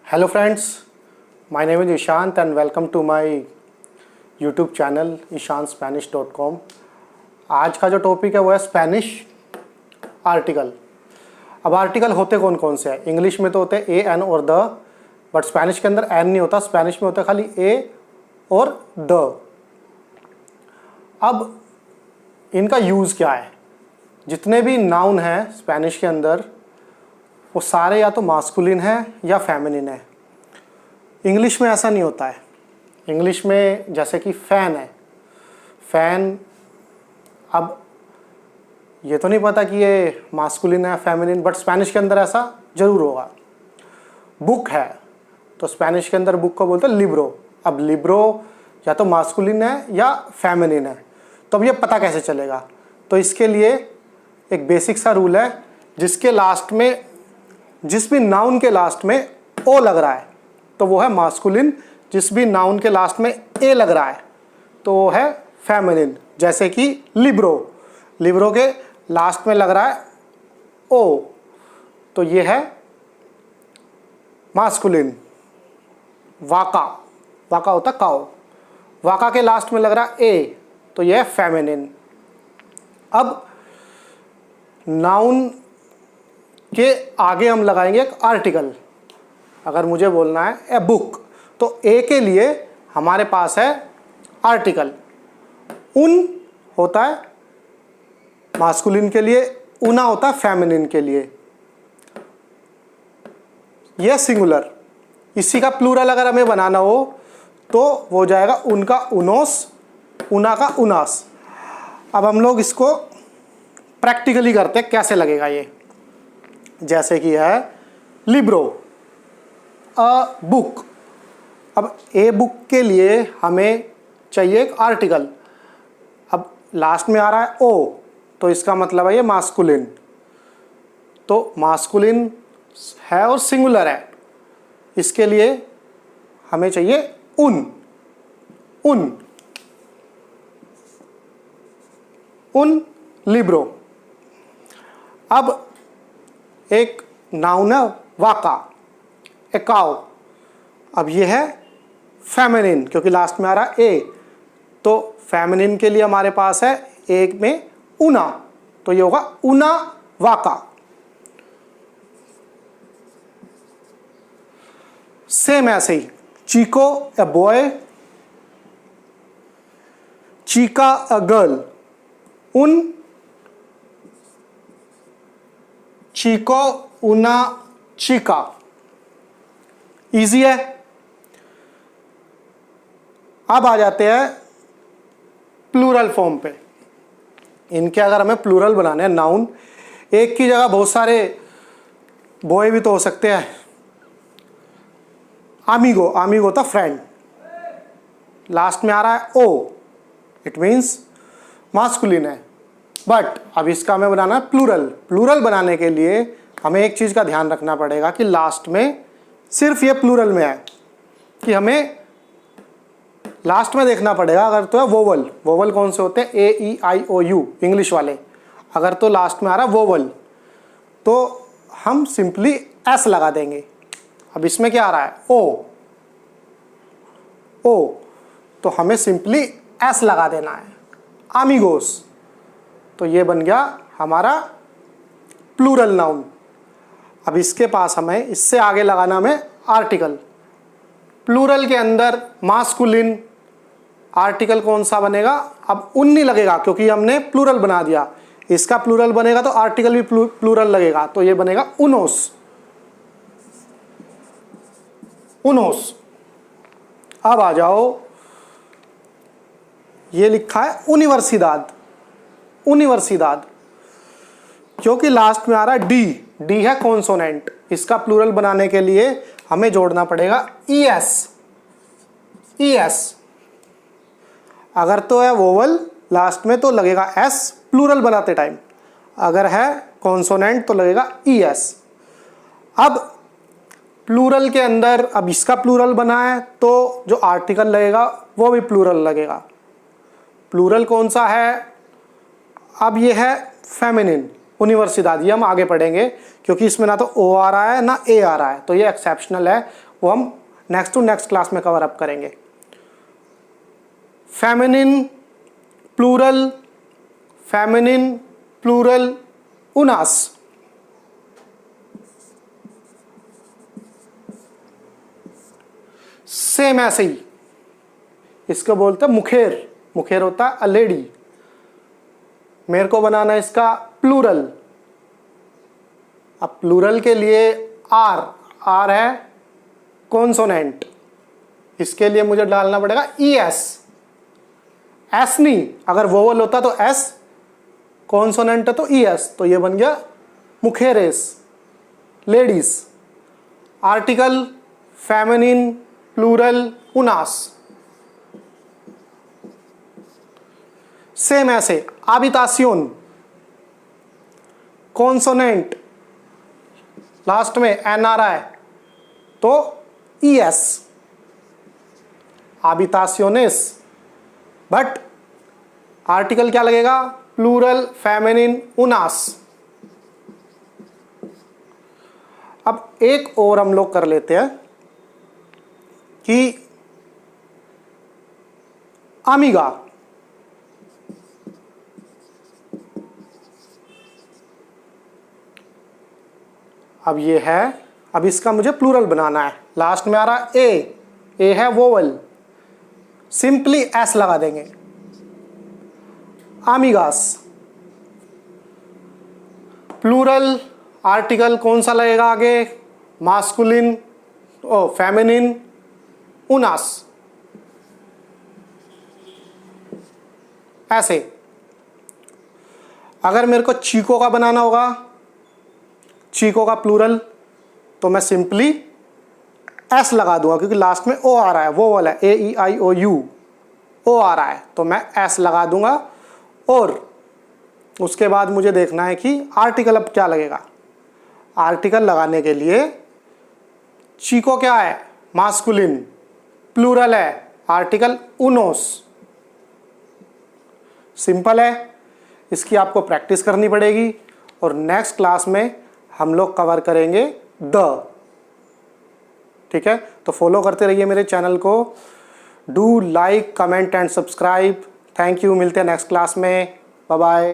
Hello friends, my name is Ishant and welcome to my YouTube channel ishanspanish.com। आज का जो topic है वो है स्पेनिश आर्टिकल। अब आर्टिकल होते कौन कौन से हैं? इंग्लिश में तो होते हैं ए एन और द, बट स्पेनिश के अंदर एन नहीं होता, स्पेनिश में होता है खाली ए और द। अब इनका यूज़ क्या है? जितने भी नाउन हैं स्पेनिश के अंदर वो सारे या तो मास्कुलिन है या फेमिनिन है। इंग्लिश में ऐसा नहीं होता है। इंग्लिश में जैसे कि फ़ैन है, फ़ैन, अब ये तो नहीं पता कि ये मास्कुलिन है फेमिनिन, बट स्पेनिश के अंदर ऐसा ज़रूर होगा। बुक है तो स्पेनिश के अंदर बुक को बोलते हैं लिब्रो। अब लिब्रो या तो मास्कुलिन है या फेमिनिन है, तो अब ये पता कैसे चलेगा? तो इसके लिए एक बेसिक सा रूल है, जिसके लास्ट में, जिस भी नाउन के लास्ट में ओ लग रहा है तो वो है मास्कुलिन, जिस भी नाउन के लास्ट में ए लग रहा है तो वो है फेमिनिन। जैसे कि लिब्रो, लिब्रो के लास्ट में लग रहा है ओ तो ये है मास्कुलिन। वाका, वाका होता काओ, वाका के लास्ट में लग रहा है ए तो ये है फेमिनिन। अब नाउन के आगे हम लगाएंगे एक आर्टिकल। अगर मुझे बोलना है ए बुक, तो ए के लिए हमारे पास है आर्टिकल। उन होता है मास्कुलिन के लिए, उना होता है फेमिनिन के लिए। यह सिंगुलर, इसी का प्लूरल अगर हमें बनाना हो तो वो हो जाएगा उनका उनोस, उना का उनास। अब हम लोग इसको प्रैक्टिकली करते हैं, कैसे लगेगा ये। जैसे कि है लिब्रो, अ बुक। अब ए बुक के लिए हमें चाहिए एक आर्टिकल। अब लास्ट में आ रहा है ओ तो इसका मतलब है ये मास्कुलिन, तो मास्कुलिन है और सिंगुलर है। इसके लिए हमें चाहिए उन, उन, उन लिब्रो। अब एक नाउन है वाका, ए काओ। अब ये है फेमिनिन क्योंकि लास्ट में आ रहा है ए, तो फेमिनिन के लिए हमारे पास है एक में उना, तो ये होगा उना वाका। सेम ऐसे ही चीको ए बॉय, चीका अ गर्ल, उन, चीको, उना, चीका। इजी है। अब आ जाते हैं प्लूरल फॉर्म पे। इनके अगर हमें प्लूरल बनाने हैं नाउन, एक की जगह बहुत सारे बॉय भी तो हो सकते हैं। आमिगो, आमिगो था फ्रेंड, लास्ट में आ रहा है ओ, इट मीन्स मास्कुलिन है। बट अब इसका हमें बनाना है प्लूरल। प्लूरल बनाने के लिए हमें एक चीज़ का ध्यान रखना पड़ेगा कि लास्ट में सिर्फ ये प्लूरल में है, कि हमें लास्ट में देखना पड़ेगा। अगर तो है वोवल, वोवल कौन से होते हैं? ए ई आई ओ यू, इंग्लिश वाले। अगर तो लास्ट में आ रहा है वोवल तो हम सिंपली एस लगा देंगे। अब इसमें क्या आ रहा है? ओ, ओ, तो हमें सिंपली एस लगा देना है। आमिगोस, तो ये बन गया हमारा प्लूरल नाउन। अब इसके पास हमें इससे आगे लगाना हमें आर्टिकल। प्लूरल के अंदर मास्कुलिन, आर्टिकल कौन सा बनेगा? अब उन नहीं लगेगा क्योंकि हमने प्लूरल बना दिया। इसका प्लूरल बनेगा तो आर्टिकल भी प्लूरल लगेगा, तो ये बनेगा उनोस, उनोस। अब आ जाओ, ये लिखा है यूनिवर्सिदाद, यूनिवर्सिदाद, क्योंकि लास्ट में आ रहा है डी, डी है कॉन्सोनेंट। इसका प्लूरल बनाने के लिए हमें जोड़ना पड़ेगा ई एस, ई एस। अगर तो है वोवल लास्ट में तो लगेगा एस प्लूरल बनाते टाइम, अगर है कॉन्सोनेंट तो लगेगा ई एस। अब प्लूरल के अंदर, अब इसका प्लूरल बना है तो जो आर्टिकल लगेगा वो भी प्लूरल लगेगा। प्लूरल कौन सा है? अब ये है फेमिनिन, universidad, ये हम आगे पढ़ेंगे क्योंकि इसमें ना तो ओ आ रहा है ना ए आ रहा है, तो ये एक्सेप्शनल है, वो हम नेक्स्ट टू नेक्स्ट क्लास में कवर अप करेंगे। फेमिनिन प्लूरल उनास, सेम ऐसे ही इसको बोलते हैं मुखेर, मुखेर होता है अ लेडी। मेरे को बनाना है इसका प्लूरल। अब प्लूरल के लिए आर है कॉन्सोनेंट, इसके लिए मुझे डालना पड़ेगा ई एस, एस नहीं, अगर वोवल होता तो एस, कॉन्सोनेंट है तो ई एस, तो ये बन गया मुखेरेस, लेडीज। आर्टिकल फेमिनिन प्लूरल उनास, सेम ऐसे हाबितासियोन, कॉन्सोनेंट लास्ट में एन आ रहा है तो ई एस, हाबितासियोनेस, बट आर्टिकल क्या लगेगा, प्लूरल फेमिनिन उनास। अब एक और हम लोग कर लेते हैं कि अमीगा, अब ये है, अब इसका मुझे प्लूरल बनाना है, लास्ट में आ रहा ए है वोवल, सिंपली एस लगा देंगे, आमिगास। प्लूरल आर्टिकल कौन सा लगेगा आगे, मास्कुलिन ओ फेमिनिन उनास, ऐसे। अगर मेरे को चीको का बनाना होगा, चीको का प्लूरल, तो मैं सिंपली एस लगा दूंगा क्योंकि लास्ट में ओ आ रहा है, वो वाला है AEIOU, ओ आ रहा है तो मैं एस लगा दूंगा। और उसके बाद मुझे देखना है कि आर्टिकल अब क्या लगेगा। आर्टिकल लगाने के लिए चीको क्या है, मास्कुलिन, प्लूरल है, आर्टिकल उनोस, सिंपल है। इसकी आपको प्रैक्टिस करनी पड़ेगी और नेक्स्ट क्लास में हम लोग कवर करेंगे द, ठीक है। तो फॉलो करते रहिए मेरे चैनल को, do like comment and subscribe. Thank you, मिलते हैं नेक्स्ट क्लास में, बाय बाय।